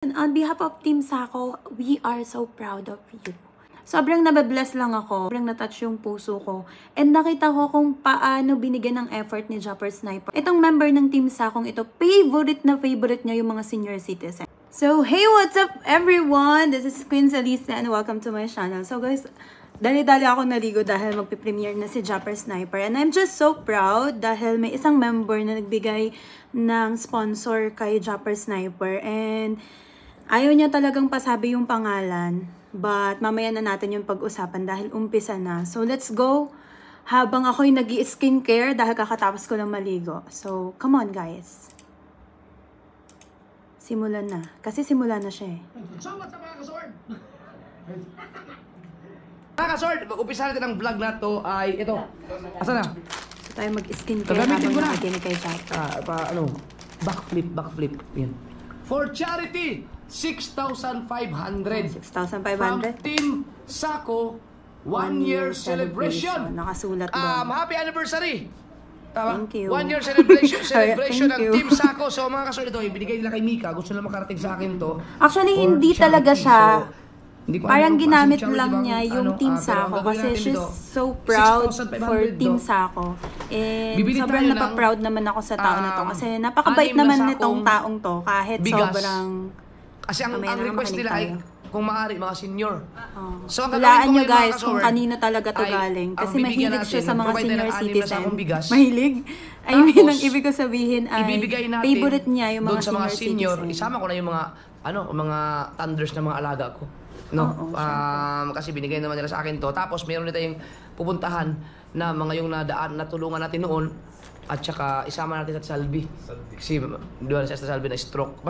On behalf of Team Sako, we are so proud of you. Sobrang nababless lang ako, sobrang natouch yung puso ko, and nakita ko kung paano binigyan ng effort ni Japper Sniper. Itong member ng Team Sakong ito, favorite niya yung mga senior citizen. So, hey, what's up everyone? This is Queen Salisa and welcome to my channel. So guys, dali-dali ako naligo dahil magpipremiere na si Japper Sniper. And I'm just so proud dahil may isang member na nagbigay ng sponsor kay Japper Sniper. And ayaw niya talagang pasabi yung pangalan. But mamaya na natin yung pag-usapan dahil umpisa na. So let's go. Habang ako'y nag-i-skincare dahil kakatapos ko lang maligo. So come on guys. Simulan na. Kasi simula na siya eh. So what's up mga kasword? Mga kasword, mag-umpisa natin ang vlog na to ay ito. Asa na? So tayo mag-skincare habang nakikinig kay Japper. Backflip. Yan. For charity, 6,500. 6,500? From Team Sako, 1 year celebration. Nakasulat doon. Happy anniversary! Tama? Thank you. 1 year celebration ng you. Team Sako. So mga kasword ito, ibinigay nila kay Mika. Gusto nila makarating sa akin to. Actually, hindi charity. talaga siya. So, parang ginamit charity lang bang, niya yung Team Sako kasi she's so proud for Team Sako. And Bibili sobrang tayo ng, napaproud naman ako sa tao na to kasi napakabait naman nitong taong to kahit bigas. sobrang... Kasi ang request nila ay kung maaari mga senior. So ang hulaan nyo guys kung kanino talaga to galing. Kasi mahilig siya sa mga senior citizen. Mahilig? I mean, ang ibig ko sabihin ay favorite niya yung mga senior citizen. Isama ko na yung mga thunders na mga alaga ko. No? Kasi binigay naman nila sa akin to. Tapos mayroon nito yung pupuntahan na mga yung natulungan natin noon. At saka isama natin sa Salvi. Kasi di ba sa Salvi na stroke.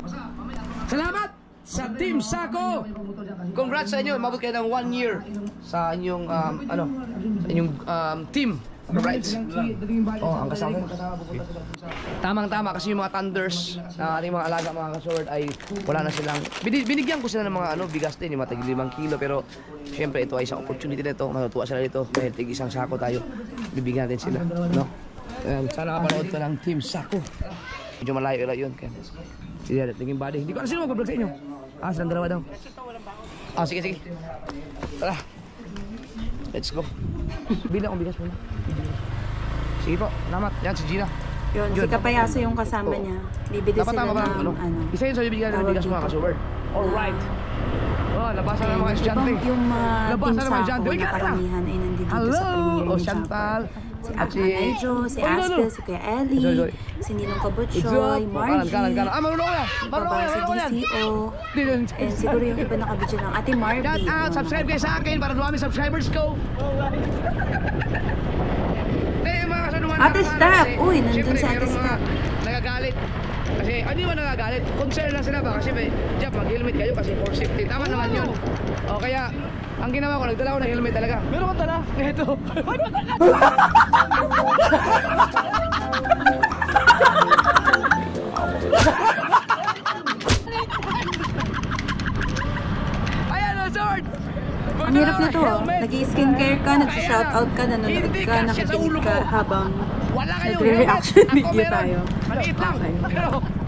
Salamat sa Team Sako! Congrats sa inyo! Mabot kayo ng 1 year sa inyong team. Right. Ang kasama. Tamang-tama kasi yung mga thunders na ating mga alaga mga kasword ay wala na silang. Binigyan ko sila ng mga bigas din, yung mga tagi 5 kilo, pero syempre ito ay isang opportunity na ito. Matutuwa sila dito dahil tig isang sako tayo. Bibigyan natin sila, no? Sana kapanood ka ng Team Sako. Medyo malayo yun. Sige, naging body. Hindi ko alam sino mag-vlog sa inyo. Silang dalawa daw. Sige. Tara. Let's go. Bilang akong bigas muna. Sige po, salamat. Yan, si Gina. Yun, si Kapayaso yung kasama niya. Bibili sila ng isa yun sa bibigyan ng bigas mga kasubert. Alright. Labasan ng mga estudyante. Yung Team Sako na karamihan ay nandito sa premiere ni Chantal. Si Akman Aijo, si Aspel, si Kuya Ellie, si Ninong Kabutsoy, Margie, si DCO, and siguro yung iba nakabidyo ng Ate Marby. Subscribe kayo sa akin para dumami subscribers ko. Ate Step! Uy, nandun si Ate Step. Nagagalit. Kasi, hindi mo nagagalit. Concern lang sila ba? Kasi, Jap, mag-helmet kayo kasi for safety. Tama naman yun. O kaya, ang ginawa ko, nagdala ko ng helmet talaga. Meron kang dala? Ito. Ayan o, sword! Ang hirap nito, nag-i-skincare ka, nag-shoutout ka, nanonood ka, nakikinig ka habang nagre-reaction video tayo. Maliit lang.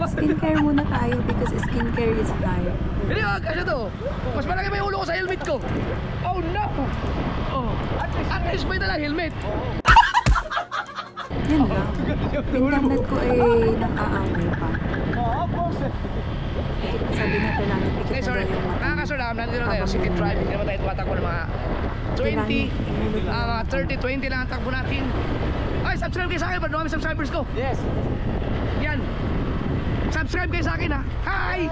Skincare muna tayo because skincare is life. Hindi ba, kasi to, mas malaki pa yung ulo ko sa helmet ko. Oh no! At least may dalang helmet. Yan lang. Internet ko ay nang-aaway pa. Sabi na ito lang, pikit na daw yung mata. Nakakasunam, nandito tayo, City Drive. Hindi naman tayo tumatakbo ng mga 30, 20 lang ang takbo natin. Ay, subscribe kayo sa akin, para dumami subscribers ko. Yes. Yan. Subscribe kayo sa akin ha. Hi!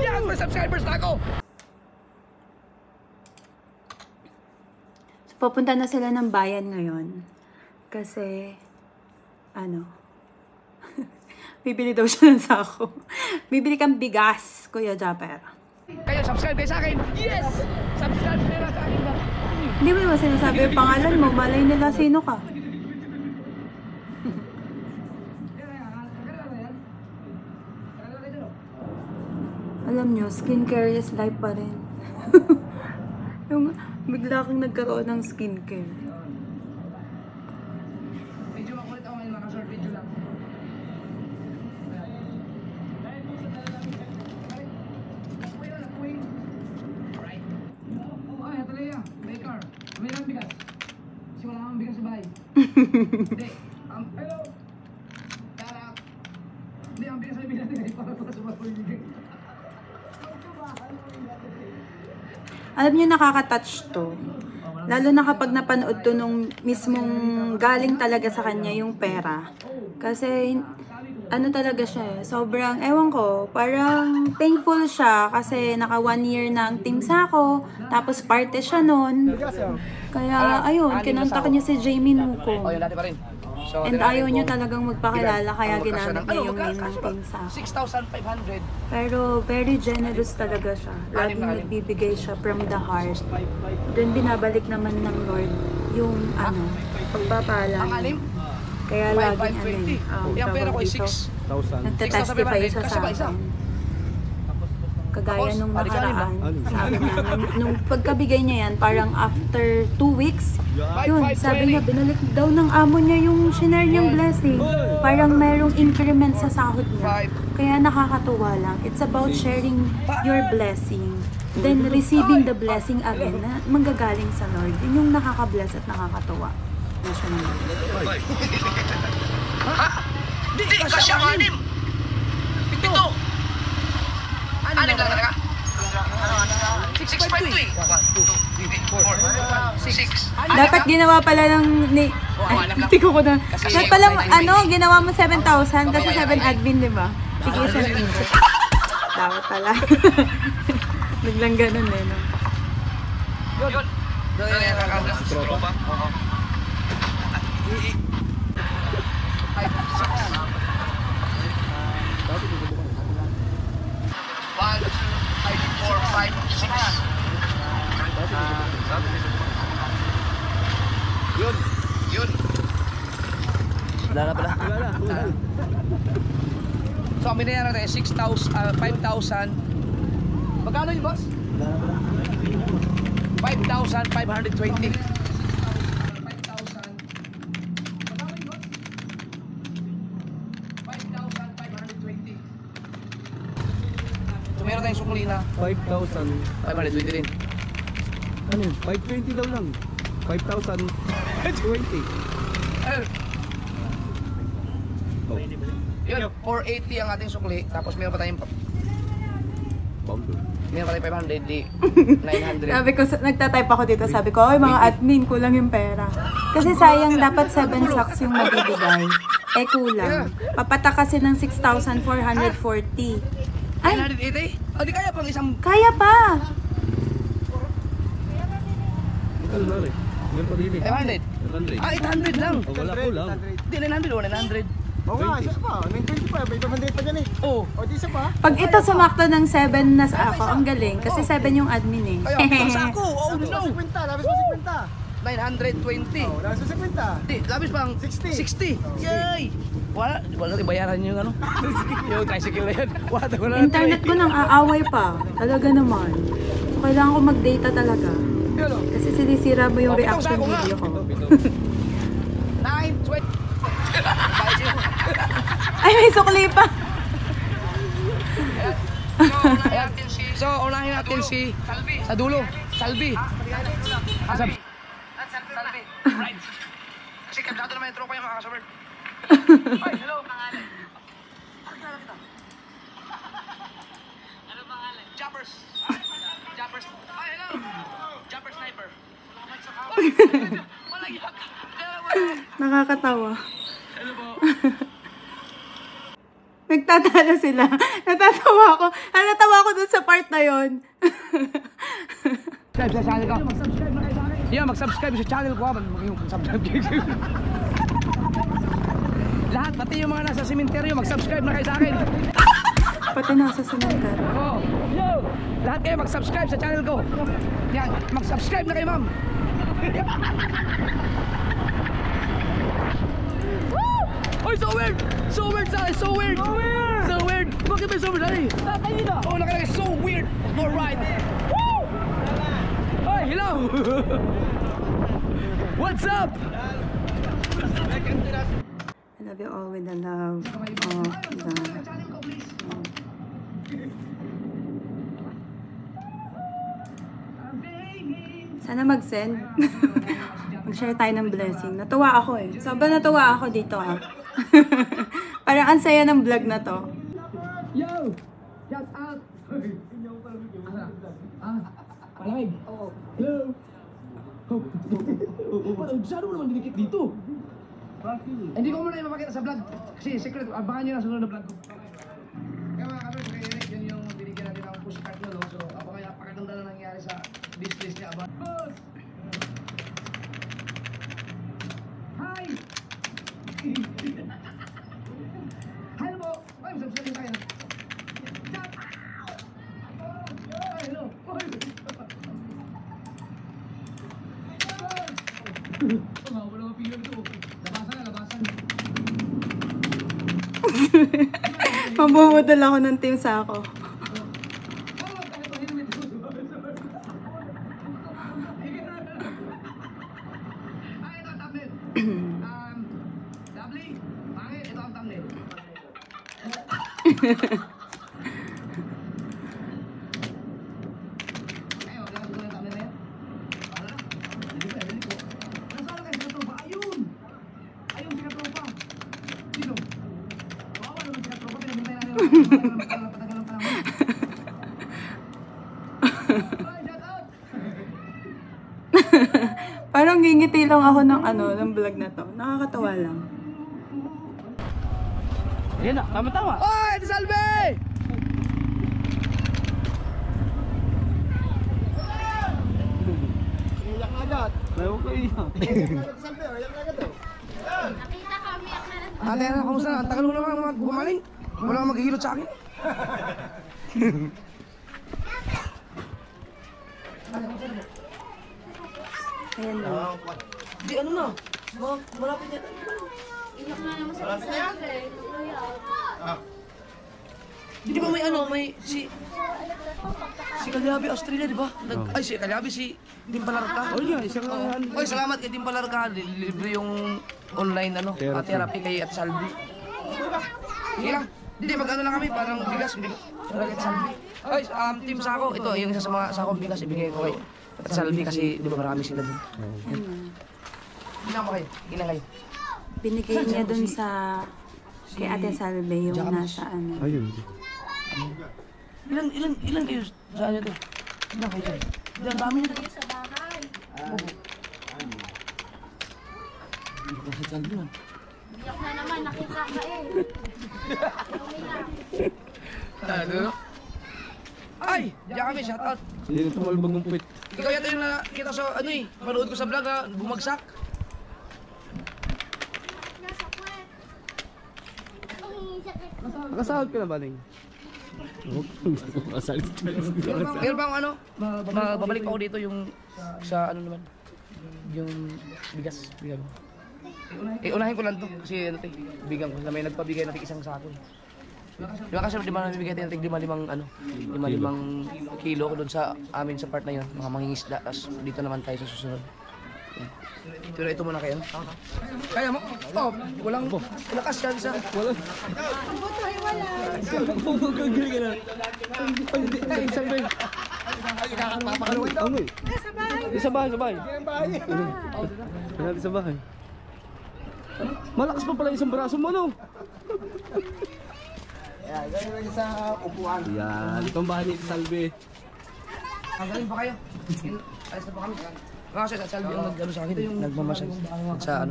Yan, may subscribers na ako. So, pupunta na sila ng bayan ngayon. Kasi, bibili daw siya ng sako. Bibili kang bigas, Kuya Japper. Kayo, subscribe kayo sa akin. Yes! Subscribe kayo sa akin ba? Hindi mo naman sinasabi yung pangalan mo. Malay nila sino ka. Alam nyo, skincare is life pa rin. Yung bigla kang nagkaroon ng skincare. Medyo makulit ako ngayon mga short video lang. Hindi, hello! Tara! Hindi, ang pinasalimin natin ay para sumapuligay. Alam niyo, nakaka-touch to. Lalo na kapag napanood to nung mismong galing talaga sa kanya yung pera. Kasi, ano talaga siya, sobrang, ewan ko, parang thankful siya kasi naka 1 year na ang Team Sako, tapos parte siya nun. Kaya, ayun, kinontak niya si Jamie Nuko. Oh, yun dati pa rin. So, And ayaw niya talagang magpakilala, kaya ginamit niya yung name ng Team Sako. 6,500. Pero very generous talaga siya. Laging nagbibigay siya from the heart. Then binabalik naman ng Lord yung pagpapala. Ang anim? Kaya laging Yung pera ko ay 6,000. nagtetestify siya sa akin. Kagaya nung nakaraan, sabi namin, nung pagkabigay niya yan, parang after 2 weeks, yun, sabi niya, binalik daw ng amo niya yung shinare niyang blessing. Parang merong increment sa sahod niya. Kaya nakakatuwa lang. It's about sharing your blessing. Then receiving the blessing again na manggagaling sa Lord. Yun yung nakaka-bless at nakakatuwa. Ha? Di kasi ang anim. 7. Anim lang talaga. 6.2 eh. 1, 2, 3, 4, 6. Dapat ginawa pala ng hindi ko na. Dapat pala ginawa mo 7,000 kasi 7 admin, di ba? Sige, 7. Dapat pala. Biglang ganun eh, no? Yun. Tropa. Oo. 1, 2, 3, 4, 5, 6. Yun. Wala na pala. So, ang binayaran natin 5,000. Magkano yun, boss? 5,520. 5,000. Magkano yun, boss? 5,520. So, meron tayong sukli na 5,000. 520 din. Ano yun? 520 daw lang. 5,020. Oh. Yun, 480 ang ating sukli. Tapos meron pa tayong Bawdo. meron pa tayong 500, di 900. Sabi ko, nagtatype ako dito, sabi ko, ay mga admin, kulang yung pera. Kasi sayang, dapat 7 sacks yung mabibigay. Eh, kulang. Papata kasi ng 6,440. Ay, 980? O, di kaya pang isang... kaya pa! Ikaw na rin. Meron pa din eh. 500? 100. Ah, 800 lang. Oh, wala ko lang. Di, 900 o 900. Oo nga, isa pa. 920 pa. May 200 pa dyan eh. Oo. O, di isa pa. Pag ito sumakto ng 7 na sa ako, ang galing. Kasi 7 yung admin eh. Kaya, pang sako! Oh Labis pa no! 50. Labis pa 50. 920. Oh, labis pa 50. Di, labis pang 60. 60. Yay! Wala natin bayaran yung ano. Yung tricycle na yan. Wala ko na. Internet ko nang aaway pa. Talaga naman. So, kailangan ko mag-data talaga. Yun o. Kasi sinisira mo yung Oh, reaction pitong sako video ko. 920. Ay, may sukli pa! So, unahin natin si sa dulo. Salvi. Salvi. Right. Kasi kabdado naman yung tropa yung mga kasaber. Ay, hello. Ano pangalan? Jumpers. Jumpers. Ay, hello. Jumper sniper. Malagyak. Nakakatawa. Hello po. Nagtatalo sila. Natatawa ako. Natatawa ako dun sa part na yon. Subscribe sa channel ko. Yeah, mag-subscribe sa channel ko. Mag-subscribe. Lahat, pati yung mga nasa sementeryo, mag-subscribe na kayo sa akin. Pati nasa cemetery. Oh. Yo! Lahat kayo mag-subscribe sa channel ko. Yan, mag-subscribe na kayo, ma'am. Oy, so weird! So weird sa akin, so weird! So weird! Bakit may so weird? Ay! Oh, nakalagay, so weird! Alright! Woo! Oy, hello! What's up? I love you all with the love of the... Sana mag-send. Mag-share tayo ng blessing. Natuwa ako eh. Sobrang natuwa ako dito ah. Parang ang saya ng vlog na to. Yo! Shout out! Malamig? Oo. Hello? Saan mo naman dinikit dito? Hindi ko muna ipapakita sa vlog. Kasi secret, abangan nyo na sa sunod na vlog ko. Kaya mga kapit, kay Eric, yun yung binigyan natin ng pushcart na so abangan niya, pakaganda na nangyari sa business niya. Boss! Hi! Hello po! Ay, masabsabi tayo. Hello! Wala mga pila nito. Labasan na, labasan. Mabubudol ako ng team Sako. Ay, ito ang thumbnail. Lovely. Pangit, ito ang thumbnail. Ayun, wala ko yung thumbnail na yan. Wala na. Dali ko, dali ko. Nasaan na kayo sa tropa? Ayun! Ayun, si katropa. Sino? Bawa naman si katropa. Pinagintay natin lang. Patagal ng panahon. Ay, shout out! Parang gingiti lang ako ng ng vlog na to. Nakakatawa lang. Yan na, tama-tama. Oy, ito Salve! Iyak na agad. Ayaw ko iyak. Salve, iyak na agad. Ate, kamusta na? Ang tagal mo naman gumaling. Wala kang maghihilot sa akin. Ayan na. Di ano na? Malapit yan. Di ba may may si Kalyabi Australia, di ba? Ay, si Kalyabi, si Timpalarka. Oh yeah, isang Oy, salamat kay Timpalarka. Libre yung online therapy kay at Salvi. Sige lang. Hindi, mag-ano lang kami, parang bigas. Para kay Salvi. Oy, Team Sako, ito, yung isa sa mga Sakong bigas, ibigay ko kay at Salvi kasi di ba marami sila dun. Ilan kayo? Ilan kayo? Binigay niya dun sa kay Ate Salve yung nasa ayun. Ilan kayo sa ano to? Ilan kayo dyan? Ilan dami nyo dito? Sa bahay. Bakit Salvi man? Iyak na naman, nakita ka eh. Ano? Ay! Diyan kami, shoutout! Hindi na tumalbag ng puwit. Ikaw yata yung nakita sa panood ko sa vlog na bumagsak. Nasa kwet. Ang sakit. Nakasahod ka na ba, Ning? Meron bang babalik pa ako dito yung sa naman? Yung bigas. Unahin ko lang to kasi bigang ko na may nagpabigay natin isang sako. Di ba kasi di ba namibigay natin 5 kilo ko doon sa amin sa part na yun, mga mangingisda. Tapos dito naman tayo sa susunod. Yan. Pero ito muna kayo. Kaya mo? Oh, walang lakas yan isa. Wala. Kagil ka na. Ay, isang bay. Amoy. Sa bahay. Sa bahay. Sa bahay. Malakas pa pala isang braso mo, no? Yan, ganyan lang sa upuan. Yan, itong bahay ni Salve. Ang galing pa kayo. Ayos na pa kami. Kasi sa Salvi ang nag-ano sa akin, nagmamasay sa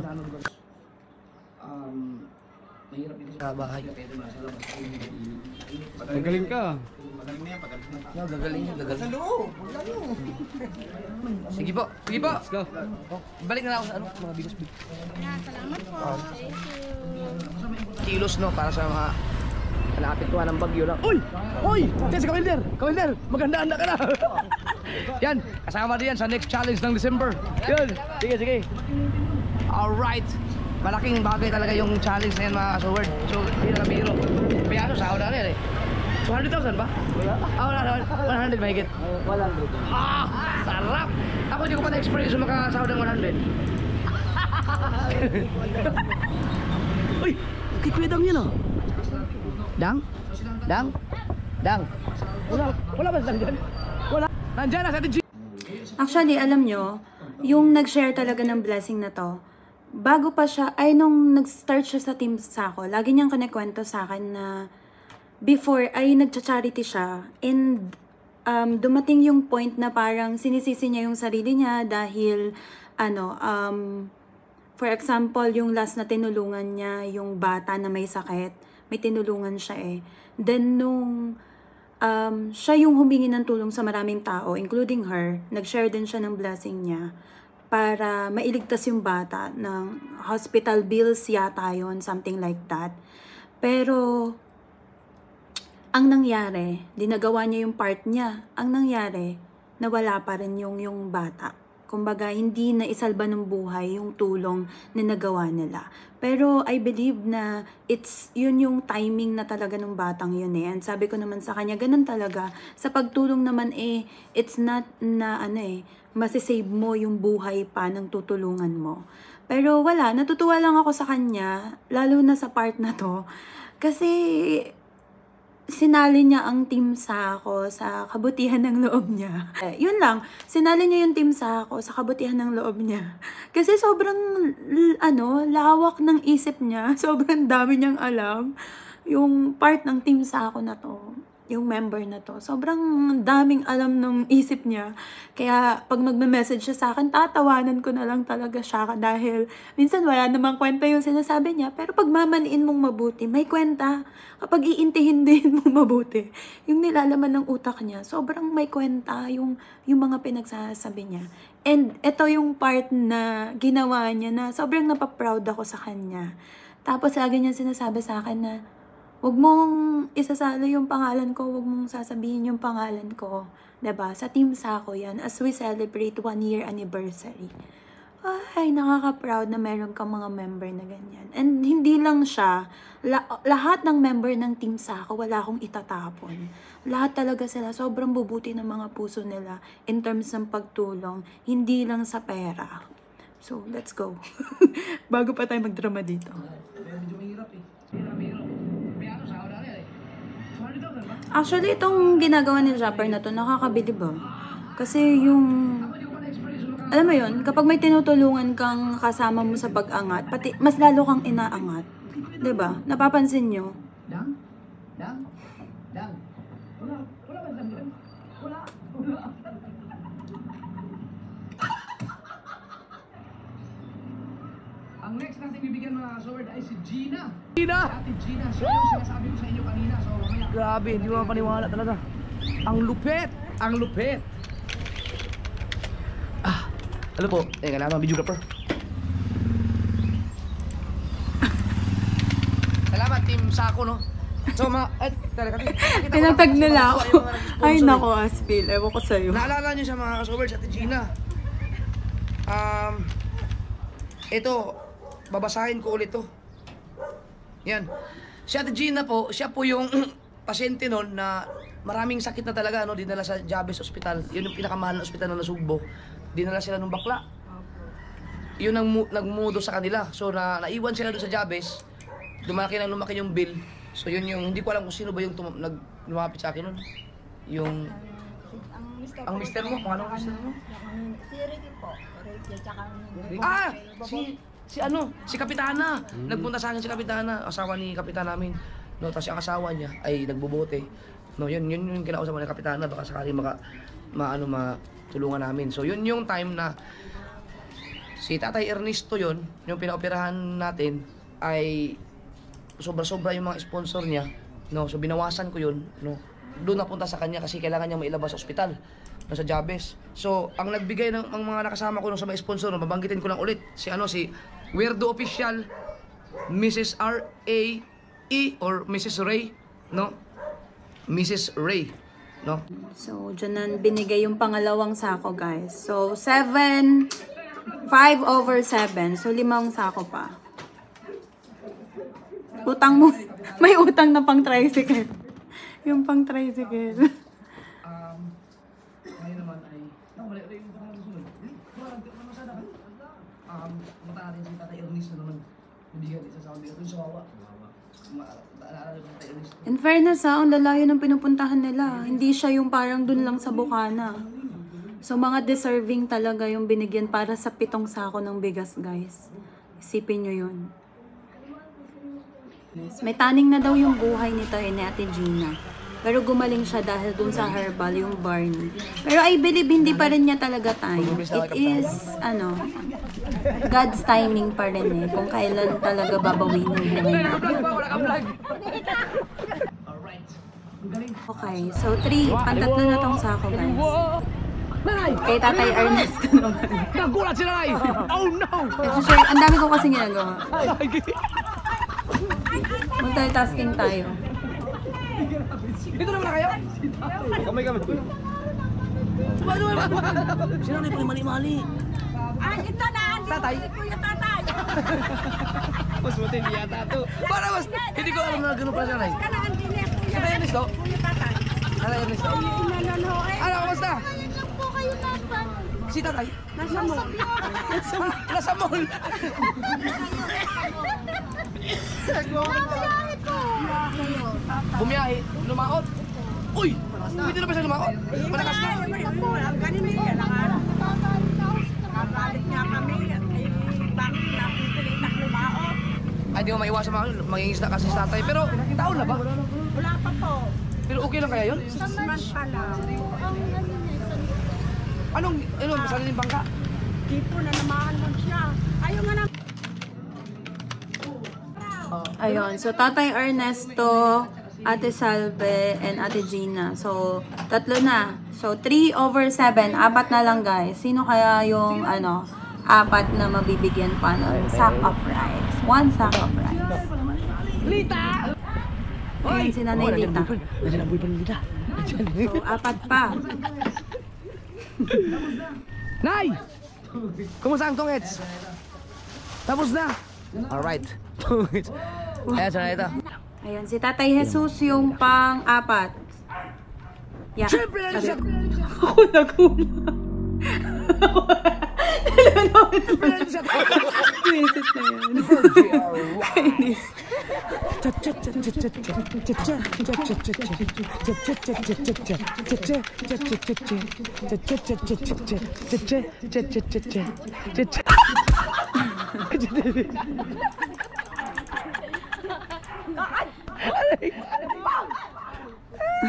mahirap dito sa bahay. Magaling ka. Gagaling. Sa loob. Sige po. Let's go. Balik na ako sa mga bigas. Salamat po. Thank you. Kilos para sa mga naapektuhan ng bagyo lang. Uy! Yan si Kawilder! Maganda-anda ka na! Yan! Kasama din yan sa next challenge ng December. Yun! Sige. Alright! Malaking bagay talaga yung challenge na yan mga kasaward. So, biro na biro. May sahod na yan eh. 200,000 ba? Wala. 100 mahigit. 100. Sarap! Ako hindi ko pa na-experience yung makasahod ng 100. Uy! Kikwedang yun oh! Dang? Wala ba dyan? Wala. Nandyan na sa atin. Actually, alam nyo, yung nag-share talaga ng blessing na to, bago pa siya, ay nung nag-start siya sa Team Sako, lagi niyang kinikwento sa akin na before ay nagcha-charity siya and dumating yung point na parang sinisisi niya yung sarili niya dahil for example, yung last na tinulungan niya, yung bata na may sakit, may tinulungan siya eh. Then nung siya yung humingi ng tulong sa maraming tao, including her, nag-share din siya ng blessing niya para mailigtas yung bata ng hospital bills yata yun, something like that. Pero ang nangyari, dinagawa niya yung part niya. Ang nangyari, nawala pa rin yung bata. Kumbaga, hindi na isalba ng buhay yung tulong na nagawa nila. Pero I believe na yun yung timing na talaga ng batang yun eh. And sabi ko naman sa kanya, ganun talaga. Sa pagtulong naman it's not na masisave mo yung buhay pa ng tutulungan mo. Pero wala, natutuwa lang ako sa kanya, lalo na sa part na to. Kasi sinali niya ang Team Sako sa kabutihan ng loob niya. Yun lang, sinali niya yung Team Sako sa kabutihan ng loob niya. Kasi sobrang, lawak ng isip niya. Sobrang dami niyang alam. Yung part ng Team Sako na to, yung member na to, sobrang daming alam ng isip niya. Kaya pag magme-message siya sa akin, tatawanan ko na lang talaga siya dahil minsan wala namang kwenta yung sinasabi niya, pero pag mamaniin mong mabuti, may kwenta. Kapag iintihin mong mabuti, yung nilalaman ng utak niya, sobrang may kwenta yung mga pinagsasabi niya. And ito yung part na ginawa niya na sobrang napaproud ako sa kanya. Tapos lagi niya sinasabi sa akin na, huwag mong isasalo yung pangalan ko, huwag mong sasabihin yung pangalan ko. 'Di ba? Sa Team Sako yan, as we celebrate 1-year anniversary. Ay, nakaka-proud na meron kang mga member na ganyan. And hindi lang siya, lahat ng member ng Team Sako, wala akong itatapon. Lahat talaga sila, sobrang bubuti ng mga puso nila in terms ng pagtulong, hindi lang sa pera. So, let's go. Bago pa tayo magdrama dito. Actually, itong ginagawa ni Japper na to, nakakabilib ba? Kasi alam mo yun, kapag may tinutulungan kang kasama mo sa pag-angat, pati mas lalo kang inaangat. 'Di ba? Napapansin nyo? Ang next natin bibigyan mga sword ay si Gina. Ate Gina, siya yung sinasabi ko sa inyo kanina. So, mamaya. Grabe, hindi mo mapaniwala talaga. Ang lupit! Ang lupit! Ano po? Kailangan ng videographer. Salamat, Team Sako, no? So, Tinatag nila ako. Ay, nako, Aspil. Ewan ko sa'yo. Naalala niyo sa mga kasovers, Ate Gina. Ito, babasahin ko ulit to. Yan. Si Ate Gina po, siya po yung pasyente noon na maraming sakit na talaga, no? Dinala sa Jabez Hospital. Yun yung pinakamahal na ospital na Nasugbo. Dinala sila ng bakla. Yun ang nagmudo sa kanila. So, naiwan sila doon sa Jabez. Lumaki yung bill. So, yun yung, hindi ko alam kung sino ba yung lumapit sa akin nun. Yung, ang mister mo? Kung anong mister mo? Si Ricky po. Ricky, tsaka si Kapitana. Nagpunta sa akin si Kapitana, asawa ni Kapitan namin. No, tapos yung asawa niya ay nagbobote. No, yun yung kinausap mo ni Kapitana, baka sakali matulungan namin. So yun yung time na si Tatay Ernesto yung pinaoperahan natin ay sobra-sobra yung mga sponsor niya. No, so binawasan ko yun, no. Doon napunta sa kanya kasi kailangan niya mailabas sa ospital. Sa Jabez. So, ang nagbigay ng mga nakasama ko sa mga sponsor, no, babanggitin ko lang ulit, si Weirdo Official, Mrs. R.A.E. or Mrs. Ray, no? Mrs. Ray, no? So, dyan binigay yung pangalawang sako, guys. So, 5/7. So, 5 sako pa. Utang mo. May utang na pang tricycle. Yung pang tricycle. Ngayon naman ay yung pangalan sunod. Mata natin si Tatay Ernesto naman. Hindi yan isa sa amin. Ito sa wawa. Naalala ko Tatay Ernesto. In fairness ang lalayo ng pinupuntahan nila. Hindi siya yung parang dun lang sa Bukana. So, mga deserving talaga yung binigyan para sa 7 sako ng bigas, guys. Isipin nyo yun. Yes. May taning na daw yung buhay nito ni Ate Gina. Pero gumaling siya dahil dun sa herbal, yung Barney. Pero I believe hindi pa rin niya talaga time. It is, God's timing pa rin eh. Kung kailan talaga babawin yung buhay natin. Okay, so 3. Pantatlo na tong sako, guys. Kay Tatay Ernest ko naman. Nagulat si nanay! Oh no! Ang dami ko kasi ginagawa. Multitasking tayo. Dito naman na kayo? Kamay. Si nanay pa mali-mali. Ito na, Tatay? Kuya Tatay. Mas matindi yata to. Para mas, hindi ko alam na gano'n pala si nanay. Kita Ernest to? Kuya Tatay. Ano Ernest to? Inanonoe. Ano, kamusta? Lang po kayo nasan. Si tatay? Nasa mo. Nasa mall. Namayahe ko. Bumiyahe, lumakot. Uy! Pwede na ba siya lumakot? Malakas na. Ganun yan. Nakagalit nga kami. Bakit napipilit na lumaot? Ay, di mo maiwasan maging isda kasi si tatay. Pero, taon na ba? Wala pa po. Pero okay lang kaya yun? 6 months pa lang. Anong sariling bangka? Di po na namahan mo siya. Ayaw nga na. Ayun, so Tatay Ernesto, Ate Salve, and Ate Gina. So, 3 na. So, 3/7. 4 na lang, guys. Sino kaya yung, 4 na mabibigyan pa ng sack of rice? 1 sack of rice. Lita! Ayun, si Nanay Lita. Nandiyan ang boyfriend ni Lita. So, 4 pa. Nay! Kumusta ang tungits? Tapos na! Alright. Tungits. Ayan, sana ito. Ayun, si Tatay Jesus yung pang-4. Yeah. Siyempre na siya! Ako nagulat. Siyempre na siya! Visit na yan. Kainis.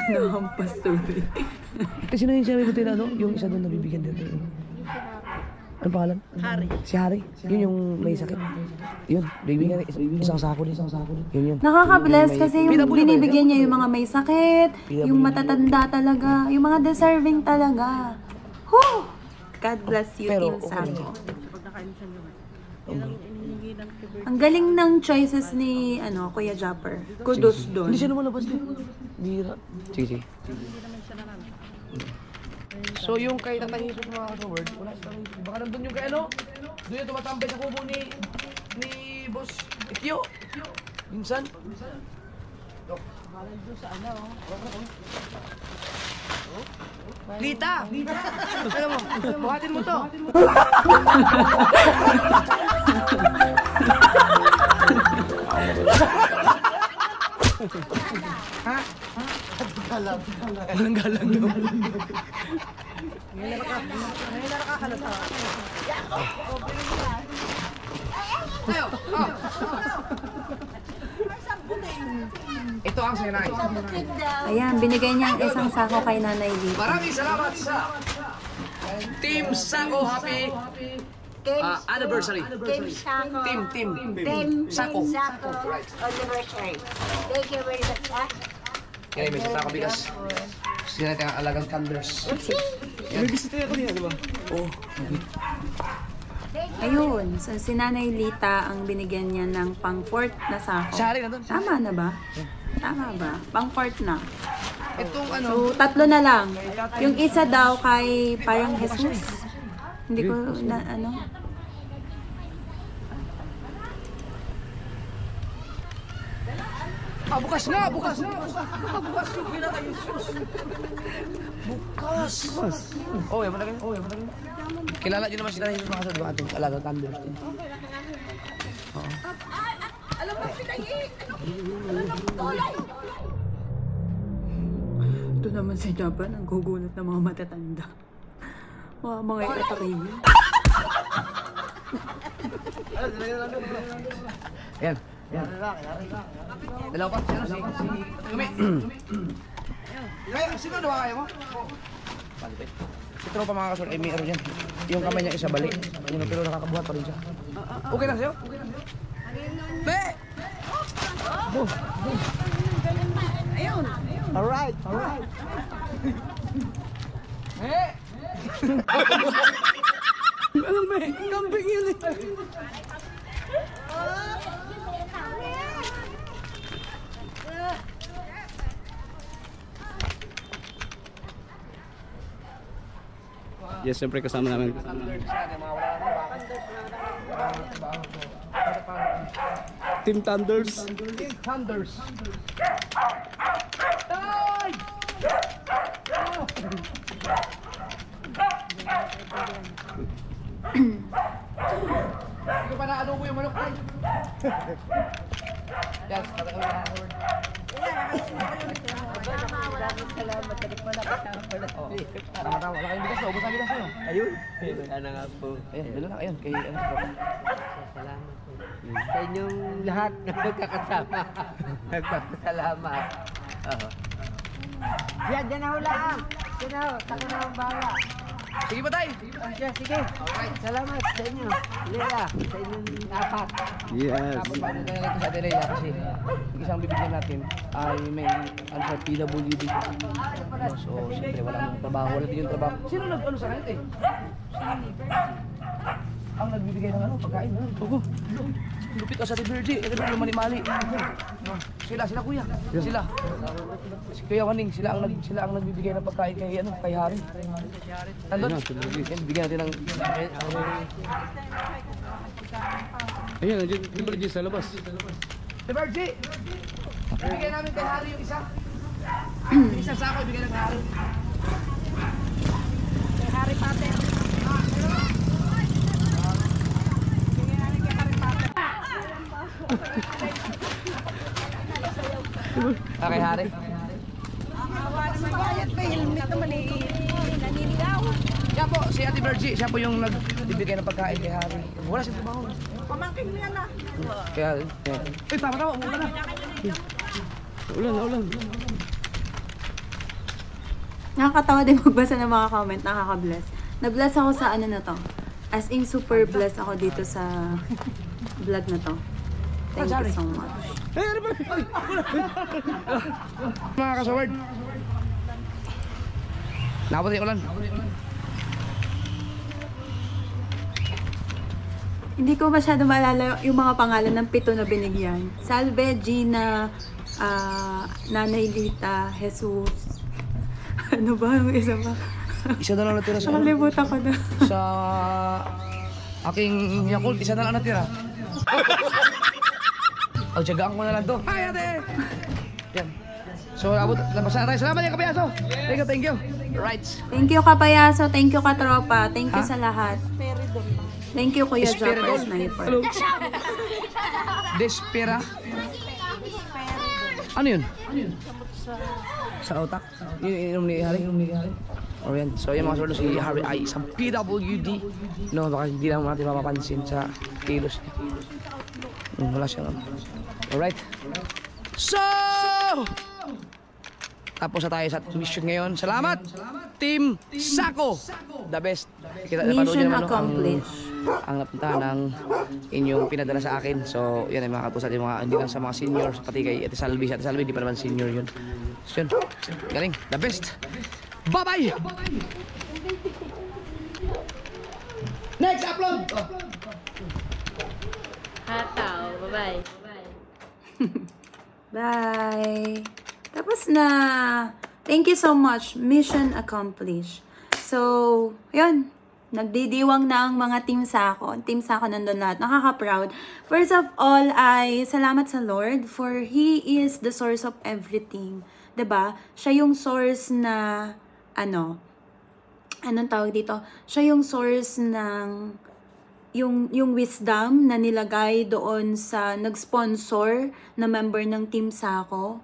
Nahampas tuloy. Sino yung sabi ko tila, no? Yung isa doon nabibigyan dito. Ano pangalan? Harry. Si Harry? Yun yung may sakit. Yun, bibigyan isang sako din. Yun. Nakaka-bless kasi yung binibigyan niya yung mga may sakit, yung matatanda talaga, yung mga deserving talaga. Whew! God bless you, Pero, Team Sako. Ang galing ng choices ni Kuya Japper. Kudos doon. Hindi siya lumalabas din. Bira. Sige. So yung kay Tatay Jesus mga kasaward, wala sa baka nandun yung kay doon yung tumatambay sa kubo ni Boss Ikyo. Minsan. Lita! Ano mo? Buhatin mo to. Ha? Galang daw. Tayo. Ito ang sinay. Ayan, binigay niya ang isang sako kay Nanay Lita. Maraming salamat sa Team Sako Happy Anniversary. Team Sako. Team Sako. Sako. Anniversary. Thank you very much. Kaya may sako bigas. Sila natin ang alagang thunders. May bisita ako niya, di ba? Oh. Ayun, so si Nanay Lita ang binigyan niya ng pang-4 na sako. Si Harry nandun. Tama na ba? Tama ba? Pang-4 na. Itong ano. So, 3 na lang. Yung isa daw kay parang Jesus. Hindi ko na Bukas nga! Bukas yung pinaka Jesus. Bukas. Oh, yan malaki. Kilala niyo naman si Tatay Jesus mga kasawad. Itong alagang thunders din. Alam mo, pinayin! Tulay! Ito naman si Japan, ang gugulat ng mga matatanda. Mga atake. Ayan. Dalawa pa. Si Umi. Sino daw kaya mo? Si tropa mga kasol, ay may yan. Yung kamay niya isa balik. Pero nakakabuhat pa rin siya. Okay lang sa'yo? Be! Ayun. Alright. Ano ba? Kambing yun eh. Yes, siyempre kasama namin. Team Thunders. Thunders. Hindi ko pa na-adobo yung manok ay. Yan, tatagawin na ang word. Tama-tama, wala kayong bigas, ubos na bigas nyo. Ayun. Ano nga po. Ayan, dala na, ayun, kay ano, Salamat po. Sa inyong lahat na magkakasama. Nagpapasalamat. Oo. Yan, dyan na ho lang. Dyan na ho. Tako na ang bahala. sige pa tayo. Sige. Salamat sa inyo. Leila, sa inyong apat. Yes. Tapos paano na lang ito sa Adelea kasi yung isang bibigyan natin ay may ano sa PWD. So, siyempre walang trabaho, wala din yung trabaho. Sino nag-ano sa kanit eh? Ang nagbibigay ng ano, pagkain. Oo. Lupit ka sa Tibergy. Ito yung mali-mali. Sila kuya. Sila. Si Kuya Waning, sila ang nagbibigay ng pagkain kay ano, kay Hari. Nandun? Yan, bigyan natin ng Ayun, nandiyan sa labas. Tibergy! Ibigay namin kay Hari yung isa. Yung isang sako, ibigay na kay Hari. Kay Harry Potter. Kay Hari. Awa naman yan. May helmet naman eh. Naninigaw. Yan po, si Ate Virgie, siya po yung nagbibigay ng pagkain kay Hari. Wala siyang trabaho. Pamangkin mo yan ah. Kaya, tama, umuha na. Ulan. Nakakatawa din magbasa ng mga comment, nakaka-bless. Na-bless ako sa ano na to. As in, super bless ako dito sa vlog na to. Thank you so much. Mga kasaward. Nakapatay ulan. Hindi ko masyado maalala yung mga pangalan ng 7 na binigyan. Salve, Gina, Nanay Lita, Jesus. Ano ba? Yung isa pa? Isa na lang natira sa Nakalimutan ko na. sa aking Yakult, isa na lang natira. O, tiyagaan ko na lang to. Hi, ate! Yan. So, abot, labas na tayo. Salamat yung kapayaso. Thank you. Right. Thank you, Kapayaso. Thank you, Katropa. Thank you Ha? sa lahat. Thank you, Kuya Jopper Esperidol. Sniper. Despera. Ano yun? Sa utak? Inom ni Harry? O yan. So yung mga sordo si Harry ay isang PWD. No, baka hindi lang natin mapapansin sa kilos niya. Wala siyang ano. Alright. So! Tapos na tayo sa mission ngayon. Salamat! Team Sako! The best. Mission accomplished. Ang napuntahan ng inyong pinadala sa akin. So, yan ay mga katusat yung mga, hindi lang sa mga seniors, pati kay Ate Salvi. Si Ate Salvi, di pa naman senior yun. So, yun. Galing. The best. Bye-bye! Next upload! Hataw. Bye-bye. Bye! Tapos na. Thank you so much. Mission accomplished. So, yun. Nagdidiwang na ang mga Team Sako. Team Sako nandun lahat. Nakaka-proud. First of all, ay salamat sa Lord for He is the source of everything. 'Di ba? Siya yung source na, anong tawag dito? Siya yung source ng, yung wisdom na nilagay doon sa nag-sponsor na member ng Team Sako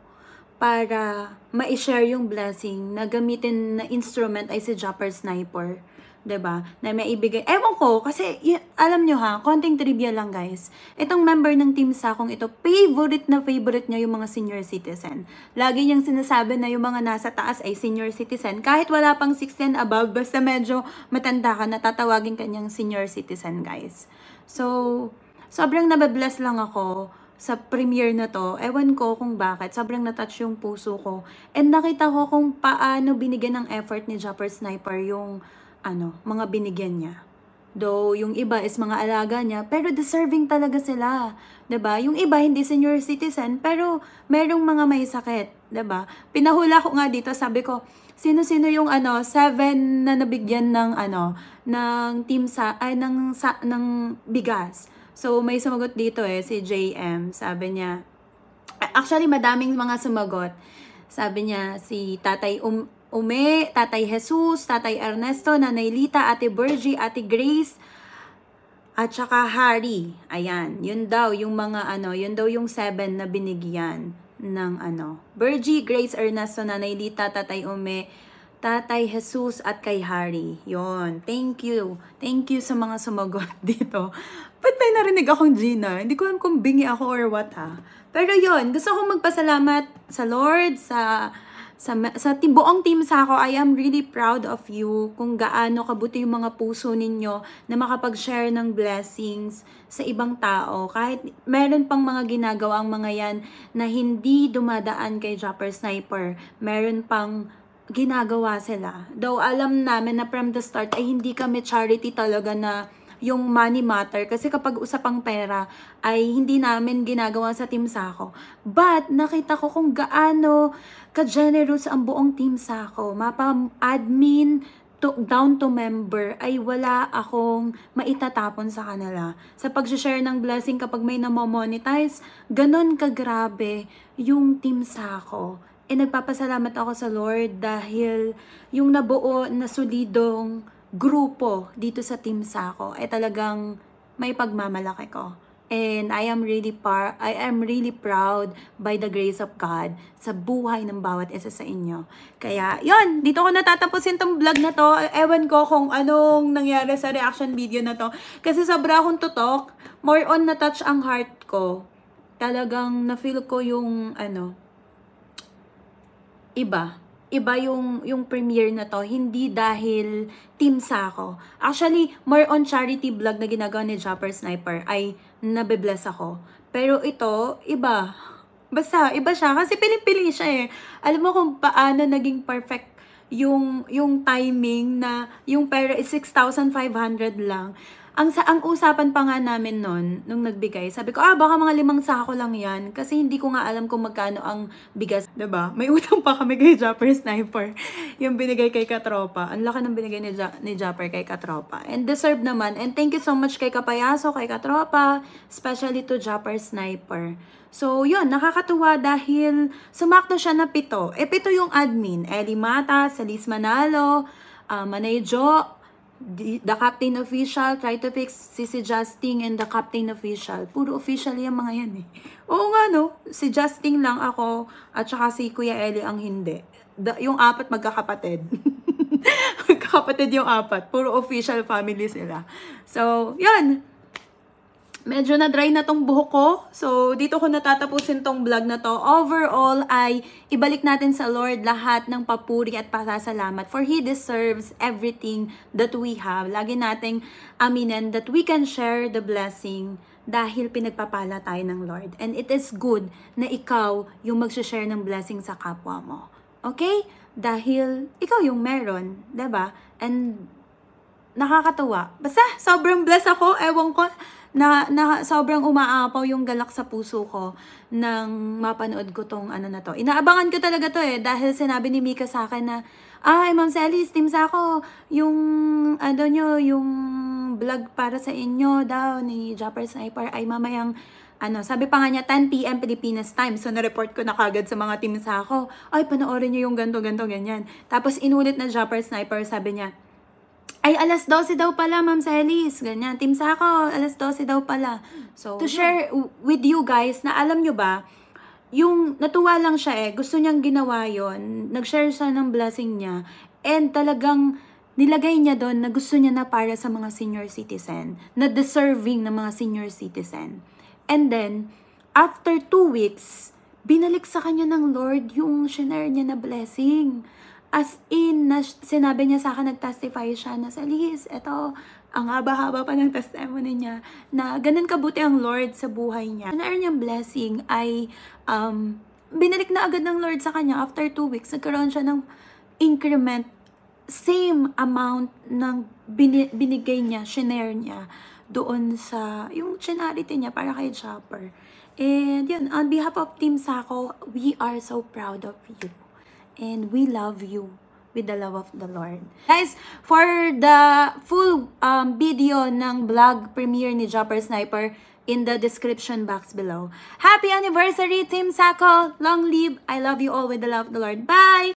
para ma-share yung blessing na gamitin na instrument ay si Japper Sniper. 'Di ba? Na may ibigay. Ewan ko, kasi alam nyo ha, konting trivia lang guys. Itong member ng Team Sakong ito, favorite niya yung mga senior citizen. Lagi niyang sinasabi na yung mga nasa taas ay senior citizen. Kahit wala pang 16 above, basta medyo matanda ka, natatawagin kanyang senior citizen guys. So, sobrang nababless lang ako sa premiere na to. Ewan ko kung bakit. Sobrang natouch yung puso ko. And nakita ko kung paano binigyan ng effort ni Japper Sniper yung mga binigyan niya. Though, yung iba is mga alaga niya, pero deserving talaga sila. 'Di ba? Yung iba, hindi senior citizen, pero merong mga may sakit. 'Di ba? Pinahula ko nga dito, sabi ko, sino-sino yung 7 na nabigyan ng ng team ng bigas. So, may sumagot dito si JM. Sabi niya, actually, madaming mga sumagot. Sabi niya, si Tatay Ume, Tatay Jesus, Tatay Ernesto, Nanay Lita, Ate Bergie, Ate Grace, at saka Harry. Ayan, yun daw yung mga yun daw yung 7 na binigyan ng Bergie, Grace, Ernesto, Nanay Lita, Tatay Ume, Tatay Jesus, at kay Harry. Yun, thank you. Thank you sa mga sumagot dito. Ba't may narinig akong Gina? Hindi ko alam kung bingi ako or what ha. Pero yun, gusto kong magpasalamat sa Lord, sa buong team Sako. I am really proud of you kung gaano kabuti yung mga puso ninyo na makapag-share ng blessings sa ibang tao. Kahit meron pang mga ginagawa ang mga yan na hindi dumadaan kay Japper Sniper, meron pang ginagawa sila. Though alam namin na from the start ay hindi kami charity talaga na yung money matter. Kasi kapag usapang pera ay hindi namin ginagawa sa Team Sako. But nakita ko kung gaano ka-generous ang buong Team Sako. Mapa-admin down to member ay wala akong maitatapon sa kanila. Sa pag-share ng blessing kapag may namo-monetize, ganon kagrabe yung Team Sako. Nagpapasalamat ako sa Lord dahil yung nabuo na solidong grupo dito sa Team Sako ay talagang may pagmamalaki ko. And I am really proud by the grace of God sa buhay ng bawat isa sa inyo. Kaya, yon, dito ko natatapusin tong vlog na to. Ewan ko kung anong nangyari sa reaction video na to. Kasi sobra akong tutok. More on na-touch ang heart ko. Talagang na-feel ko yung iba yung premiere na to, hindi dahil Team Sako. Actually, more on charity vlog na ginagawa ni Japper Sniper ay nabibless ako. Pero ito, iba. Basta, iba siya. Kasi piling-pili siya Alam mo kung paano naging perfect yung timing na yung pera is 6,500 lang. Ang usapan pa nga namin nung nagbigay, sabi ko, baka mga 5 sako lang yan. Kasi hindi ko nga alam kung magkano ang bigas. Diba? May utang pa kami kay Japper Sniper. Yung binigay kay Katropa. Ang laki ng binigay ni Japper kay Katropa. And deserve naman. And thank you so much kay Kapayaso, kay Katropa, especially to Japper Sniper. So, yun, nakakatuwa dahil sumakto siya na 7. 7 yung admin. Eli Mata, Salis Manalo, Manay Jo, the Captain Official, Try to Fix, Sisi Justin, and the Captain Official. Puro official yung mga yan Oo nga si Justin lang ako, at saka si Kuya Eli ang hindi. Yung 4 magkakapatid. Magkakapatid yung 4. Puro official family sila. So, yun. Medyo na-dry na tong buhok ko. So, dito ko natatapusin tong vlog na to. Overall, ay ibalik natin sa Lord lahat ng papuri at pasasalamat. For He deserves everything that we have. Lagi nating aminin that we can share the blessing dahil pinagpapala tayo ng Lord. And it is good na ikaw yung mag-share ng blessing sa kapwa mo. Okay? Dahil ikaw yung meron. Diba? And nakakatuwa. Basta, sobrang blessed ako. Ewan ko. Na sobrang umaapaw yung galak sa puso ko nang mapanood ko tong na to. Inaabangan ko talaga to dahil sinabi ni Mika sa akin na, Ma'am Celis, Team Sako, yung yung vlog para sa inyo daw ni Japper Sniper ay mamayang sabi pa nga niya 10 PM Pilipinas time. So na-report ko na kagad sa mga Team Sako, panoorin niyo yung ganto ganyan. Tapos inulit na Japper Sniper, sabi niya, ay, alas 12 daw pala, Ma'am Celis. Ganyan. Team Sako, alas 12 daw pala. So, to share with you guys, na alam nyo ba, yung natuwa lang siya gusto niyang ginawa yon, nag-share siya ng blessing niya, and talagang nilagay niya doon na gusto niya na para sa mga senior citizen, na deserving ng mga senior citizen. And then, after 2 weeks, binalik sa kanya ng Lord yung shinare niya na blessing. As in, sinabi niya sa akin, nag-testify siya na, Liz, eto, ang haba-haba pa ng testimony niya, na ganun kabuti ang Lord sa buhay niya. Shinare niyang blessing ay, binalik na agad ng Lord sa kanya. After 2 weeks, nagkaroon siya ng increment, same amount ng binigay niya, shinare niya, doon sa, yung charity niya para kay Chopper. And yun, on behalf of Team Sako, we are so proud of you. And we love you with the love of the Lord. Guys, for the full video ng vlog premiere ni Chopper Sniper, in the description box below. Happy anniversary, Team Sako! Long live! I love you all with the love of the Lord. Bye!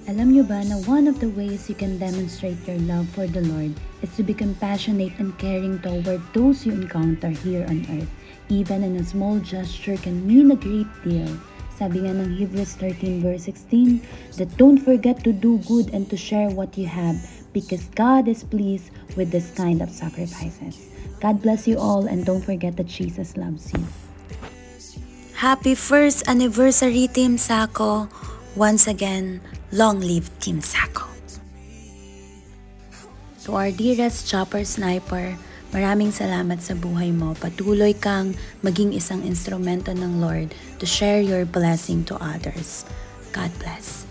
Alam nyo ba na one of the ways you can demonstrate your love for the Lord is to be compassionate and caring toward those you encounter here on earth. Even in a small gesture can mean a great deal. Sabi nga ng Hebrews 13 verse 16, that don't forget to do good and to share what you have, because God is pleased with this kind of sacrifices. God bless you all, and don't forget that Jesus loves you. Happy first anniversary, Team Sako. Once again, long live Team Sako. To our dearest Chopper Sniper, maraming salamat sa buhay mo. Patuloy kang maging isang instrumento ng Lord to share your blessing to others. God bless.